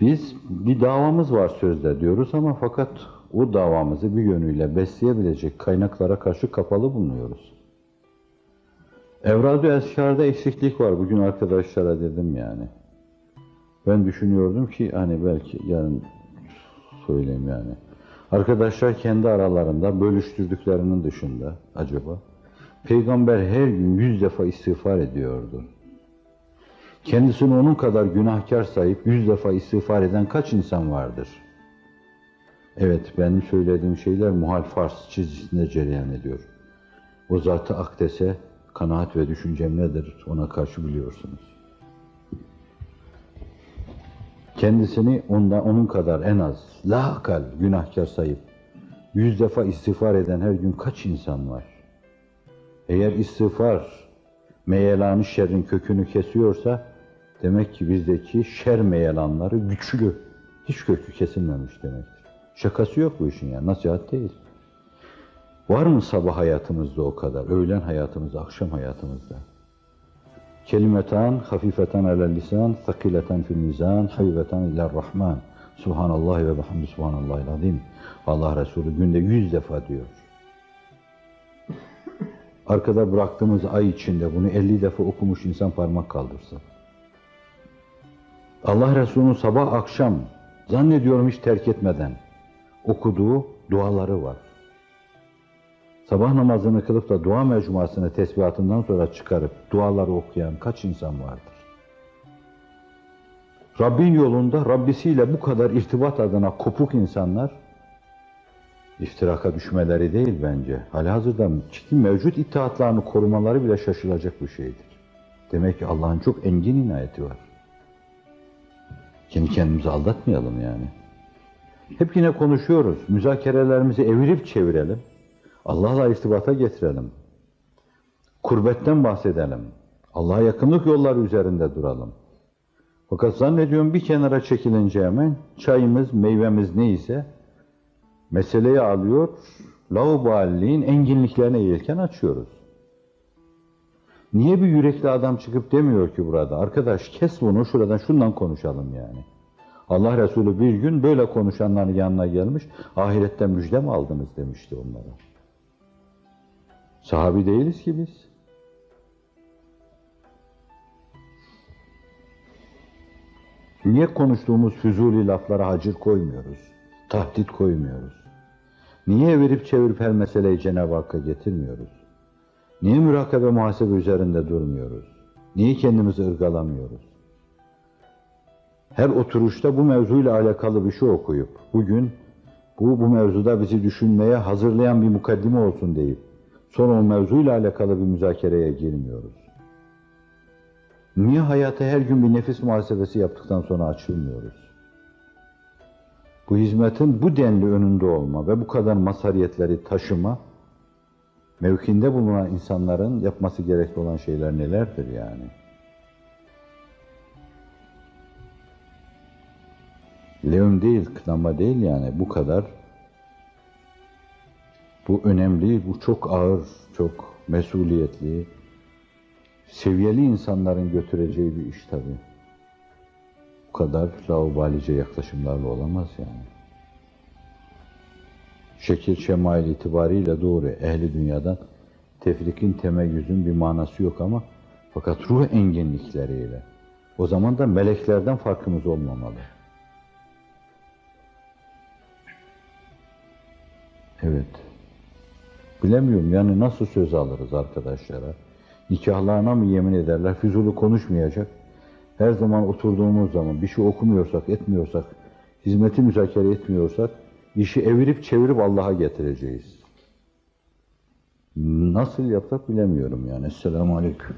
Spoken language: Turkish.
Biz bir davamız var sözde diyoruz ama fakat o davamızı bir yönüyle besleyebilecek kaynaklara karşı kapalı bulunuyoruz. Evrad-ı Eskâr'da eksiklik var. Bugün arkadaşlara dedim yani. Ben düşünüyordum ki hani belki yarın söyleyeyim yani. Arkadaşlar kendi aralarında bölüştürdüklerinin dışında acaba Peygamber her gün 100 defa istiğfar ediyordu. Kendisini onun kadar günahkar sayıp 100 defa istiğfar eden kaç insan vardır? Evet, benim söylediğim şeyler muhal farz çizgisinde cereyan ediyor. O Zat-ı Akdes'e kanaat ve düşüncem nedir ona karşı biliyorsunuz. Kendisini onun kadar en az lahakal günahkar sayıp 100 defa istiğfar eden her gün kaç insan var? Eğer istiğfar meyelanı şerrin kökünü kesiyorsa demek ki bizdeki şer meyelanları güçlü. Hiç kökü kesilmemiş demektir. Şakası yok bu işin yani, nasihat değil. Var mı sabah hayatımızda o kadar, öğlen hayatımızda, akşam hayatımızda? Kelimetan hafifeten alel lisan, sakileten fil mizan, habibeten iler rahman. Subhanallah ve bihamdi subhanallahil azim. Allah Resulü günde 100 defa diyor. Arkada bıraktığımız ay içinde bunu 50 defa okumuş insan parmak kaldırsın. Allah Resulü'nün sabah akşam zannediyorum hiç terk etmeden okuduğu duaları var. Sabah namazını kılıp da dua mecmuasını tesbihatından sonra çıkarıp duaları okuyan kaç insan vardır? Rabbin yolunda Rabbisiyle bu kadar irtibat adına kopuk insanlar iftiraka düşmeleri değil bence. Halihazırda mevcut ittihatlarını korumaları bile şaşılacak bir şeydir. Demek ki Allah'ın çok engin inayeti var. Kendimizi aldatmayalım yani. Hep yine konuşuyoruz. Müzakerelerimizi evirip çevirelim. Allah'la irtibata getirelim. Kurbetten bahsedelim. Allah'a yakınlık yolları üzerinde duralım. Fakat zannediyorum bir kenara çekilince hemen çayımız, meyvemiz neyse meseleyi alıyor, lauballiğin enginliklerine yelken açıyoruz. Niye bir yürekli adam çıkıp demiyor ki burada, arkadaş kes bunu, şuradan şundan konuşalım yani. Allah Resulü bir gün böyle konuşanların yanına gelmiş, ahiretten müjde mi aldınız demişti onlara. Sahabi değiliz ki biz. Niye konuştuğumuz füzuli laflara hacir koymuyoruz? Tahdit koymuyoruz? Niye verip çevirip her meseleyi Cenab-ı Hakk'a getirmiyoruz? Niye mürakabe muhasebe üzerinde durmuyoruz? Niye kendimizi ırgalamıyoruz? Her oturuşta bu mevzuyla alakalı bir şey okuyup, bugün bu mevzuda bizi düşünmeye hazırlayan bir mukaddime olsun deyip, sonra o mevzuyla alakalı bir müzakereye girmiyoruz? Niye hayata her gün bir nefis muhasebesi yaptıktan sonra açılmıyoruz? Bu hizmetin bu denli önünde olma ve bu kadar mazhariyetleri taşıma, mevkinde bulunan insanların yapması gerekli olan şeyler nelerdir yani? Levm değil, kınama değil yani, bu kadar. Bu önemli, bu çok ağır, çok mesuliyetli, seviyeli insanların götüreceği bir iş tabii. Bu kadar laubalice yaklaşımlarla olamaz yani. Şekil şemail itibariyle doğru, ehli dünyadan tefrikin, temeyyüzün bir manası yok ama fakat ruh enginlikleriyle. O zaman da meleklerden farkımız olmamalı. Evet. Bilemiyorum yani nasıl söz alırız arkadaşlara? Nikahlarına mı yemin ederler? Füzuli konuşmayacak. Her zaman oturduğumuz zaman bir şey okumuyorsak, etmiyorsak, hizmeti müzakere etmiyorsak, işi evirip çevirip Allah'a getireceğiz. Nasıl yapsak bilemiyorum yani. Esselamu Aleyküm.